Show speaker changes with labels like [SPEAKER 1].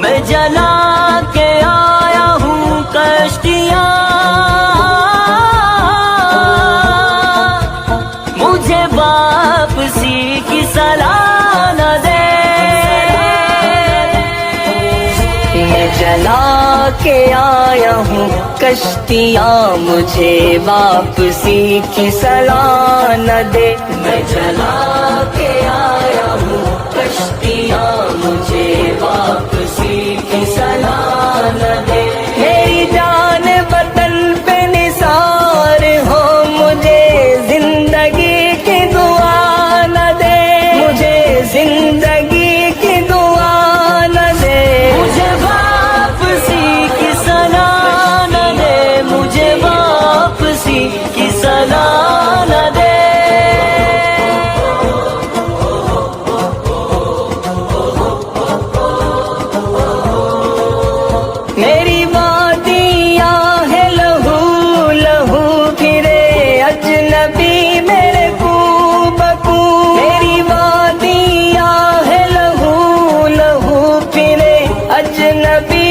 [SPEAKER 1] मैं जला के आया हूँ कश्तियाँ, मुझे वापसी की सलाह न दे। मैं जला के आया हूँ कश्तियाँ, मुझे वापसी की सलाह न दे। मैं जला के आया हूँ कश्तियाँ, मुझे वापसी की सलाह न दे। मेरी जान वतन पे निसार हो, मुझे जिंदगी की दुआ न दे। मुझे जिंदगी की दुआ न दे। मुझे वापसी की सलाह न दे। मुझे वापसी की सलाह न दे। मेरी वादियाँ है लहू लहू फिरे अजनबी मेरे कूबकू। मेरी वादियाँ है लहू लहू फिरे अजनबी